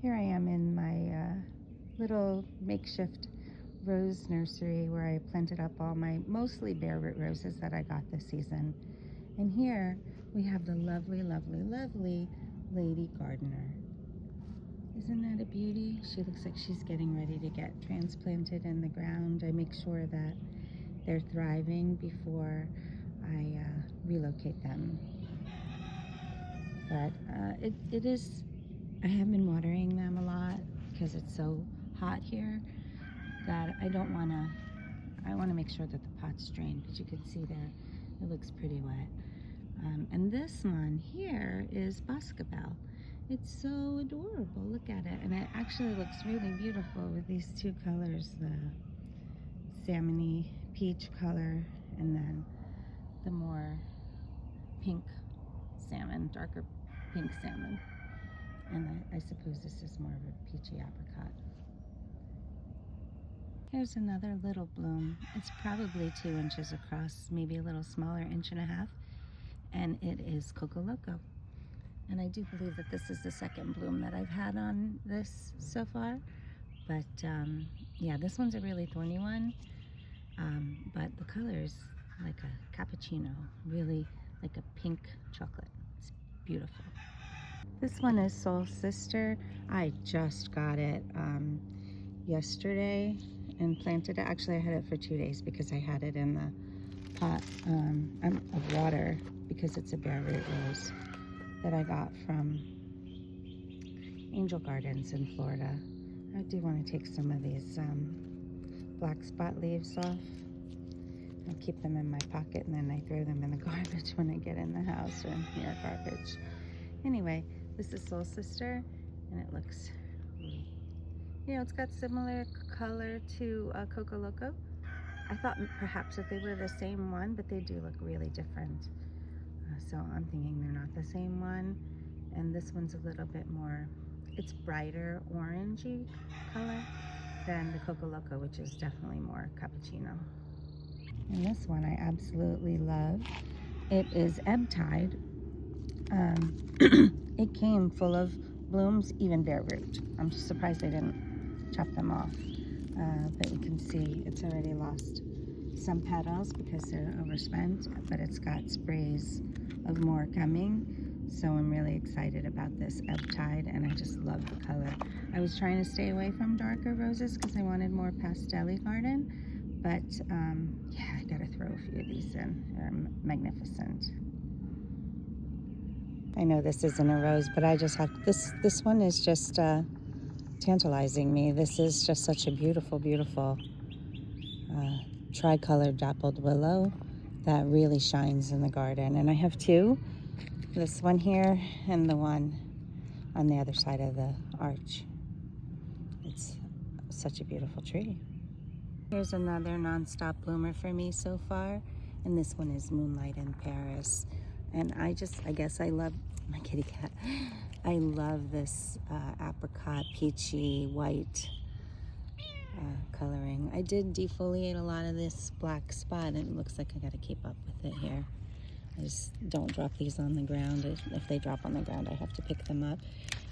Here I am in my little makeshift rose nursery where I planted up all my mostly bare root roses that I got this season. And here we have the lovely, lovely, lovely Lady Gardener. Isn't that a beauty? She looks like she's getting ready to get transplanted in the ground. I make sure that they're thriving before I relocate them. But it is, I have been watering them a lot because it's so hot here that I want to make sure that the pot's drained, but you can see there it looks pretty wet. And this one here is Boscabelle. It's so adorable, look at it. And it actually looks really beautiful with these two colors, the salmony peach color and then the more pink salmon, darker pink salmon. And I suppose this is more of a peachy apricot. Here's another little bloom. It's probably 2 inches across, maybe a little smaller, 1.5 inches, and it is Coco Loco. And I do believe that this is the second bloom that I've had on this so far. But yeah, this one's a really thorny one, but the color is like a cappuccino, really like a pink chocolate. It's beautiful. This one is Soul Sister. I just got it yesterday and planted it. Actually, I had it for 2 days because I had it in the pot of water because it's a bare root rose that I got from Angel Gardens in Florida. I do want to take some of these black spot leaves off. I keep them in my pocket and then I throw them in the garbage when I get in the house or near garbage. Anyway, this is Soul Sister and it looks, you know, it's got similar color to Coco Loco. I thought perhaps that they were the same one, but they do look really different. So I'm thinking they're not the same one. And this one's a little bit more, it's brighter orangey color than the Coco Loco, which is definitely more cappuccino. And this one I absolutely love. It is Ebb Tide. It came full of blooms, even bare root. I'm surprised they didn't chop them off. But you can see it's already lost some petals because they're overspent, but it's got sprays of more coming. So I'm really excited about this Ebb Tide, and I just love the color. I was trying to stay away from darker roses because I wanted more pastel-y garden, but yeah, I gotta throw a few of these in. They're magnificent. I know this isn't a rose, but I just have, this one is just tantalizing me. This is just such a beautiful, beautiful tricolored dappled willow that really shines in the garden. And I have two, this one here and the one on the other side of the arch. It's such a beautiful tree. Here's another non-stop bloomer for me so far, and this one is Moonlight in Paris. And I guess I love my kitty cat. I love this apricot, peachy, white coloring. I did defoliate a lot of this black spot, and it looks like I gotta keep up with it here. I just don't drop these on the ground. If they drop on the ground, I have to pick them up,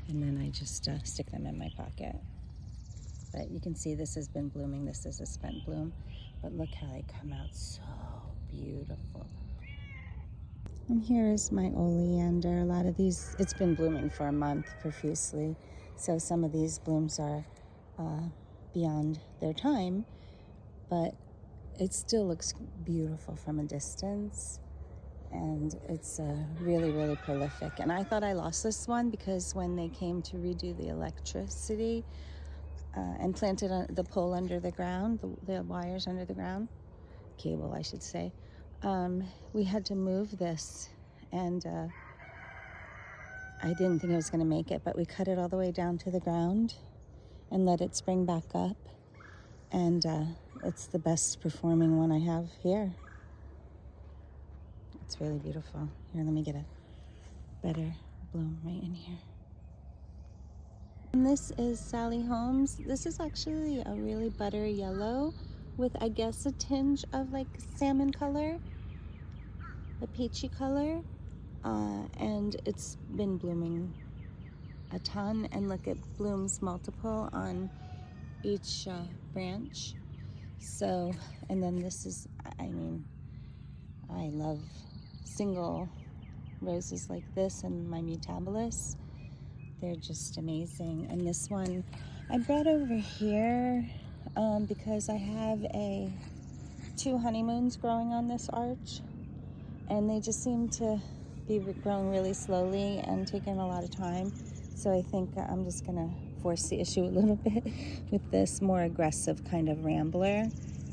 and then I just stick them in my pocket. But you can see this has been blooming. This is a spent bloom, but look how they come out so beautiful. And here is my oleander. A lot of these, it's been blooming for a month profusely, so some of these blooms are beyond their time, but it still looks beautiful from a distance, and it's really, really prolific. And I thought I lost this one because when they came to redo the electricity and planted the pole under the ground, the wires under the ground, cable I should say, we had to move this, and I didn't think I was going to make it, but we cut it all the way down to the ground and let it spring back up, and it's the best performing one I have here. It's really beautiful. Here, let me get a better bloom right in here. And this is Sally Holmes. This is actually a really buttery yellow with, I guess, a tinge of like salmon color, a peachy color, and it's been blooming a ton, and look, it blooms multiple on each branch. So, and then this is, I mean, I love single roses like this and my Mutabilis. They're just amazing. And this one I brought over here because I have two honeymoons growing on this arch, and they just seem to be growing really slowly and taking a lot of time. So I think I'm just gonna force the issue a little bit with this more aggressive kind of rambler,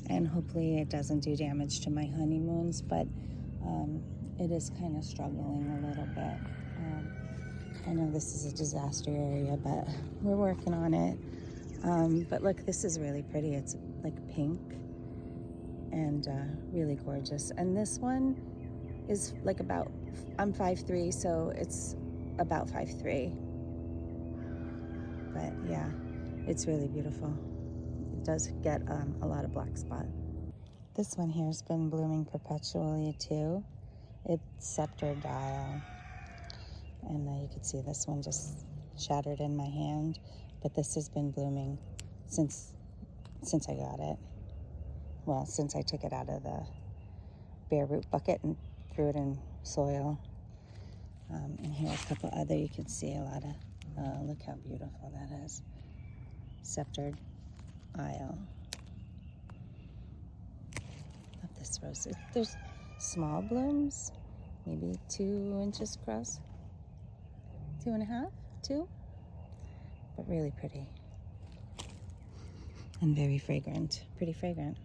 and hopefully it doesn't do damage to my honeymoons, but it is kind of struggling a little bit. I know this is a disaster area, but we're working on it. But look, this is really pretty. It's like pink and really gorgeous. And this one is like about, I'm 5'3", so it's about 5'3". But yeah, it's really beautiful. It does get a lot of black spot. This one here has been blooming perpetually too. It's Scepter Dial. And you can see this one just shattered in my hand, but this has been blooming since I got it. Well, since I took it out of the bare root bucket and threw it in soil. And here a couple other, you can see a lot of, look how beautiful that is. Sceptered Isle. Love this rose. There's small blooms, maybe 2 inches across. 2.5, 2, but really pretty and very fragrant, pretty fragrant.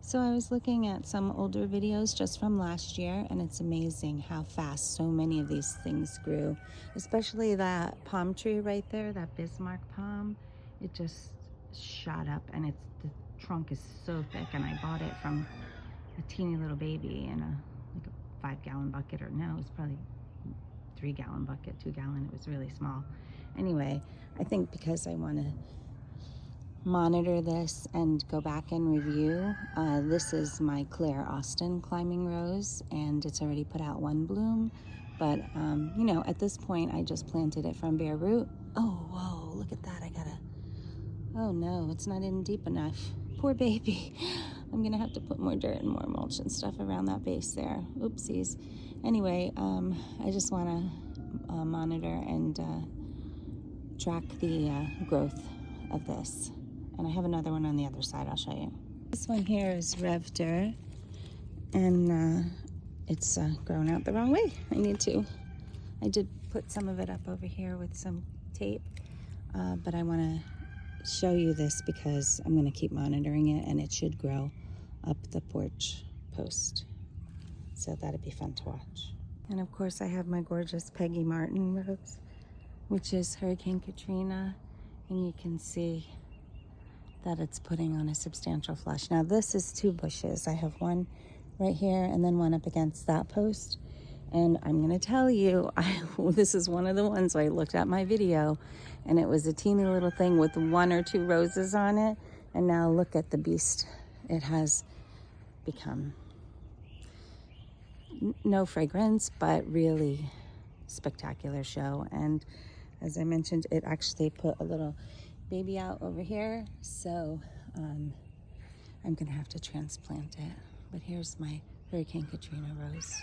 So I was looking at some older videos just from last year, and it's amazing how fast so many of these things grew, especially that palm tree right there, that Bismarck palm. It just shot up, and the trunk is so thick, and I bought it from a teeny little baby in like a 5-gallon bucket, or no, it was probably 3-gallon bucket, 2-gallon. It was really small. Anyway, I think because I want to monitor this and go back and review, this is my Claire Austin climbing rose, and it's already put out 1 bloom. But you know, at this point I just planted it from bare root. Oh, whoa, look at that. Oh no, it's not in deep enough. Poor baby. I'm gonna have to put more dirt and more mulch and stuff around that base there. Oopsies. Anyway, I just want to monitor and track the growth of this. And I have another one on the other side, I'll show you. This one here is Revder, and it's grown out the wrong way. I did put some of it up over here with some tape, but I want to show you this because I'm going to keep monitoring it, and it should grow up the porch post. So that'd be fun to watch. And of course I have my gorgeous Peggy Martin rose, which is Hurricane Katrina, and you can see that it's putting on a substantial flush. Now this is 2 bushes. I have one right here and then one up against that post. And I'm gonna tell you, this is one of the ones where I looked at my video and it was a teeny little thing with 1 or 2 roses on it. And now look at the beast it has become. No fragrance, but really spectacular show. And as I mentioned, it actually put a little baby out over here, so I'm gonna have to transplant it. But here's my Hurricane Katrina rose.